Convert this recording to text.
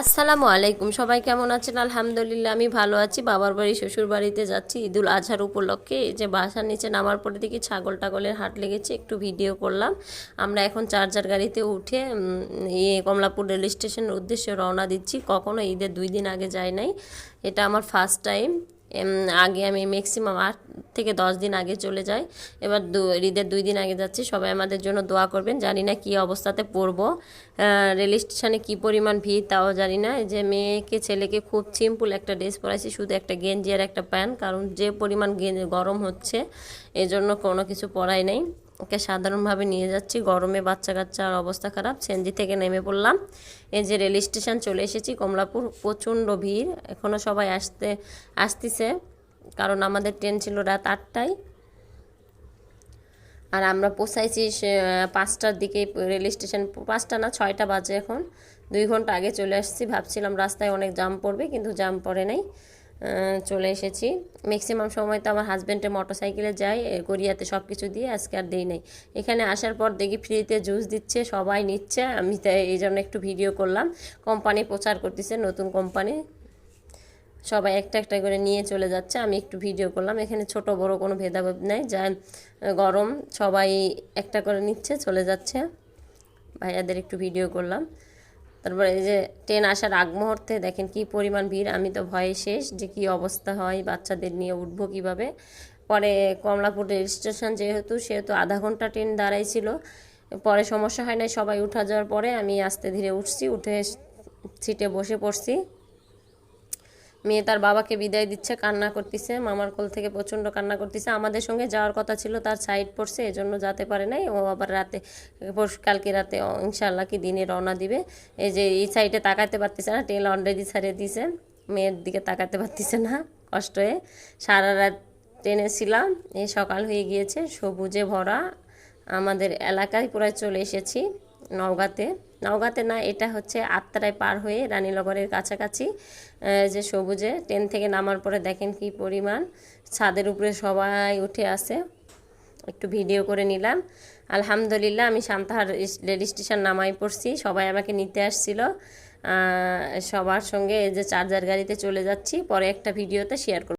আসসালামু আলাইকুম, সবাই কেমন আছেন? আলহামদুলিল্লাহ আমি ভালো আছি। বাবার বাড়ি শ্বশুর বাড়িতে যাচ্ছি ঈদুল আজহার উপলক্ষে। এই যে বাসার নিচে নামার পরে দেখি ছাগল টাগলের হাট লেগেছে, একটু ভিডিও করলাম। আমরা এখন চার্জার গাড়িতে উঠে কমলাপুর রেল স্টেশনের উদ্দেশ্যে রওনা দিচ্ছি। কখনো ঈদের 2 দিন আগে যাই নাই, এটা আমার ফার্স্ট টাইম। আগে আমি ম্যাক্সিমাম 8 থেকে 10 দিন আগে চলে যাই, এবার ঈদের 2 দিন আগে যাচ্ছি। সবাই আমাদের জন্য দোয়া করবেন। জানি না কী অবস্থাতে পড়বো, রেল স্টেশনে কী পরিমাণ ভিড় তাও জানি না। যে মেয়েকে ছেলেকে খুব সিম্পল একটা ড্রেস পরাইছি, শুধু একটা গেঞ্জি আর একটা প্যান্ট, কারণ যে পরিমাণ গরম হচ্ছে এজন্য কোনো কিছু পরাই নাই। ওকে সাধারণভাবে নিয়ে যাচ্ছি, গরমে বাচ্চা কাচ্চার অবস্থা খারাপ। সেনজি থেকে নেমে পড়লাম। এই যে রেল স্টেশন চলে এসেছি কমলাপুর। প্রচণ্ড ভিড়, এখনও সবাই আসতেছে, কারণ আমাদের ট্রেন ছিল রাত 8টায়। আর আমরা পৌঁছাইছি 5টার দিকে রেল স্টেশন। 5টা না, 6টা বাজে এখন। 2 ঘন্টা আগে চলে আসছি। ভাবছিলাম রাস্তায় অনেক জাম পড়বে, কিন্তু জাম পড়ে নাই। চলে এসেছি। ম্যাক্সিমাম সময় তো আমার হাজব্যান্ডের মোটরসাইকেলে যাই, গড়িয়াতে সব কিছু দিয়ে, আজকে আর দিই নাই। এখানে আসার পর দেখি ফ্রিতে জুস দিচ্ছে, সবাই নিচ্ছে। আমি তাই এই জন্য একটু ভিডিও করলাম। কোম্পানি প্রচার করতেছে, নতুন কোম্পানি, সবাই একটা একটা করে নিয়ে চলে যাচ্ছে। আমি একটু ভিডিও করলাম। এখানে ছোট বড় কোনো ভেদাভেদ নেই, যা গরম সবাই একটা করে নিচ্ছে, চলে যাচ্ছে। ভাইয়াদের একটু ভিডিও করলাম। তারপরে এই যে ট্রেন আসার আগ মুহূর্তে দেখেন কি পরিমাণ ভিড়। আমি তো ভয়ে শেষ, যে কি অবস্থা হয়, বাচ্চাদের নিয়ে উঠবো কীভাবে। পরে কমলাপুর রেল স্টেশন সেহেতু আধা ঘন্টা ট্রেন দাঁড়াইছিল। পরে সমস্যা হয় নাই, সবাই উঠা যাওয়ার পরে আমি আস্তে ধীরে উঠছি, উঠে সিটে বসে পড়ছি। মেয়ে তার বাবাকে বিদায় দিচ্ছে, কান্না করতেছে, মামার কোল থেকে প্রচণ্ড কান্না করতেছে। আমাদের সঙ্গে যাওয়ার কথা ছিল, তার সাইড পড়ছে, এজন্য যেতে পারে নাই। ও আবার কালকে রাতে ইনশাআল্লাহ কি দিনে রওনা দিবে। এই যে এই সাইডে তাকাতে পারতেছে না, ট্রেন অলরেডি ছাড়িয়ে দিছে, মেয়ের দিকে তাকাতে পারতেছে না, কষ্ট হয়ে। সারা রাত ট্রেনে ছিলাম, এই সকাল হয়ে গিয়েছে। সবুজে ভরা আমাদের এলাকায় প্রায় চলে এসেছি। নওগাঁতে না, এটা হচ্ছে আত্রায় পার হয়ে রানীনগরের কাছাকাছি। যে সবুজে ট্রেন থেকে নামার পরে দেখেন কি পরিমাণ, ছাদের উপরে সবাই উঠে আসে। একটু ভিডিও করে নিলাম। আলহামদুলিল্লাহ আমি সান্তাহার রেল স্টেশন নামাই পড়ছি, সবাই আমাকে নিতে আসছিল। সবার সঙ্গে এই যে চার্জার গাড়িতে চলে যাচ্ছি, পরে একটা ভিডিওতে শেয়ার করব।